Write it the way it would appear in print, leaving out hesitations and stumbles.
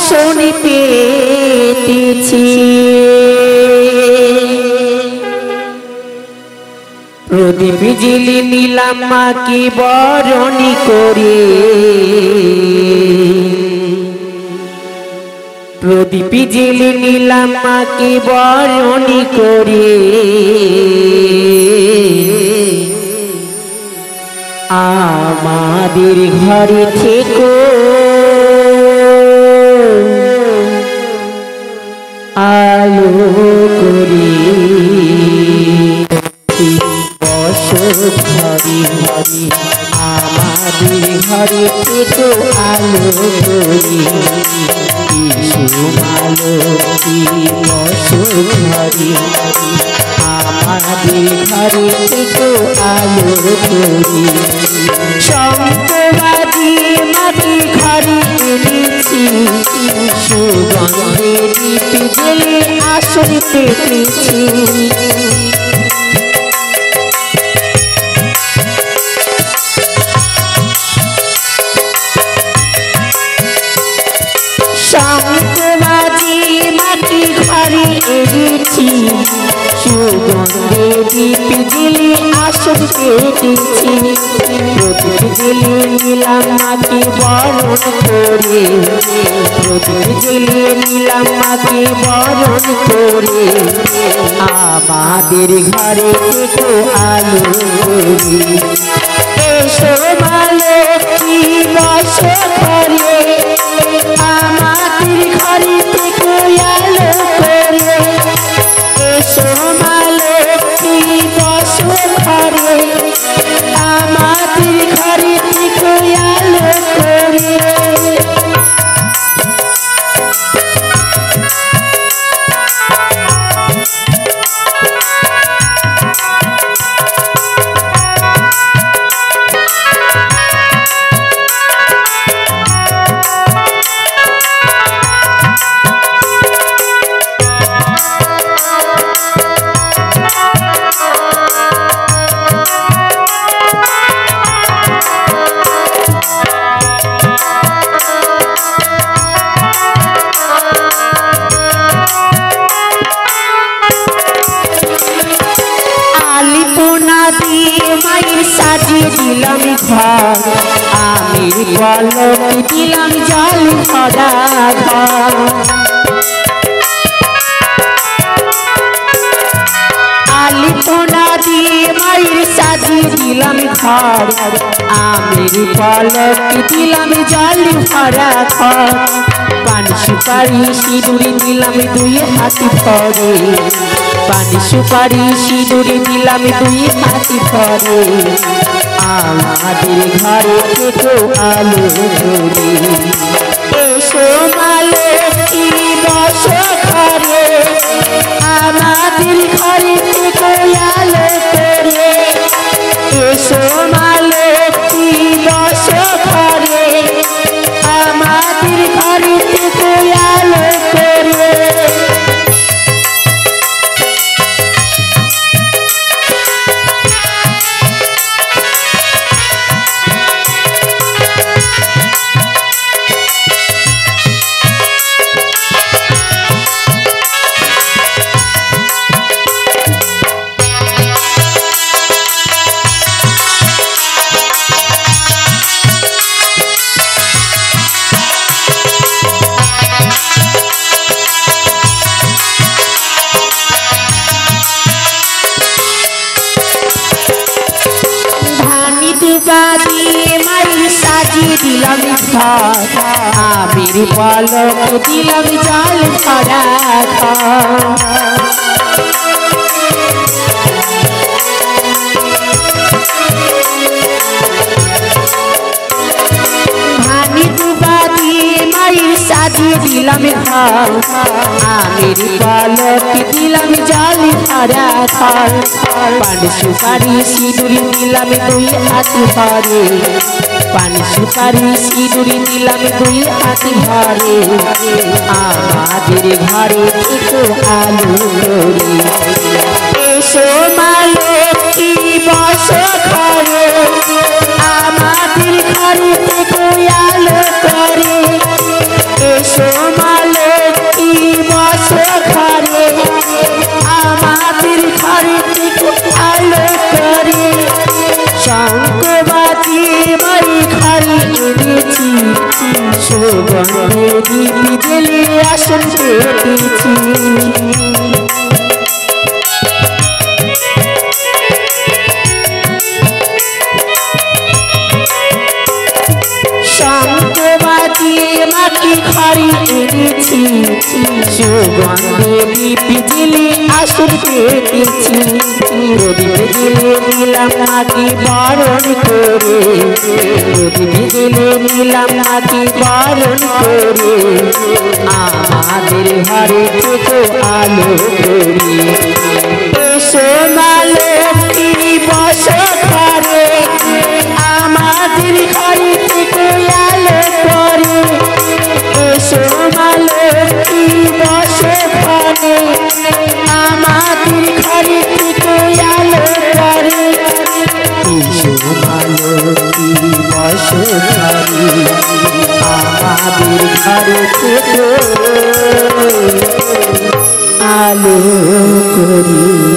শুনি পেতেছি প্রদীপ জিলি নিলাম মাকে বরণী করে প্রদীপ জিলি নিলাম মাকে বরণী করে আমাদের ঘরে থেকো আলো করে ঘরে ঘরে আমাদের ঘরে থেকো আলো করে মালতী বসো ঘরে আমাদের ঘরে থেকো আলো করে শঙ্কবাদী মাটি ঘরে এনেছি সুগন্ধে দীপ জেলে আসন পেতেছি শঙ্কবাদী মাটি ঘরে এনেছি সুগন্ধে দীপ জেলে আসন পেতেছি প্রদীপ জেলে নিলাম মাকে বরণ করে প্রদীপ জেলে নিলাম মাকে বরণ করে আমাদের ঘরে থেকো আলো করে এসো মালতী বসো ঘরে আমাদের ঘরে থেকো আলো করে এসো মালতী বসো ঘরে আমাদের ঘরে থেকো আলো করে মায়ের সাজিয়ে দিলাম ঘর আমির পলক দিলাম জল ভরা ঘর আলিপনা দিয়ে মায়ের সাজিয়ে দিলাম ঘর আমির পলক দিলাম জল ভরা ঘর পান সুপারি সিঁদুরি দিলাম দুই হাত ভরে পান সুপারি সিঁদুরি দিলাম দুই হাত ভরে আমাদের ঘরে থেকো আলো করে এসো মালতী বসো ঘরে আমাদের ঘরে থেকো আলো করে এসো মালতী বসো ঘরে আমাদের ঘরে থেকো আলো করে মায়ের সাজিয়ে দিলাম ঘর আমির পলক দিলাম জল ভরা ঘর ভানি ডুবা দিয়ে মায়ের সাজিয়ে দিলাম ঘর আমির পলক দিলাম জল ভরা ঘর পান সুপারি সিঁদুরি দিলাম দুই হাত ভরে পান সুপারি সিঁদুরি দিলাম দুই হাত ভরে আমাদের ঘরে থেকো আলো করে এসো মালতী বসো ঘরে আমাদের ঘরে থেকো আলো করে এসো সুগন্ধে দীপ জেলে আসন পেতেছি মাটি খড়ি এনেছি সুগন্ধে দীপ জেলে আসন পেতেছি প্রদীপ জেলে নিলাম মাটি বরণ করে প্রদীপ জেলে নিলাম মাটি বরণ করে আমাদের ঘরে থেকে আলো করি এসো মা লক্ষ্মী বসো ঘরে আমাদের ঘরে থেকে আলো করে এসো মা লক্ষ্মী বসো ঘরে আমাদের ঘরে থেকে আলো করে এসো মা লক্ষ্মী বসো ঘরে আমাদের ঘরে থেকে আলো করি।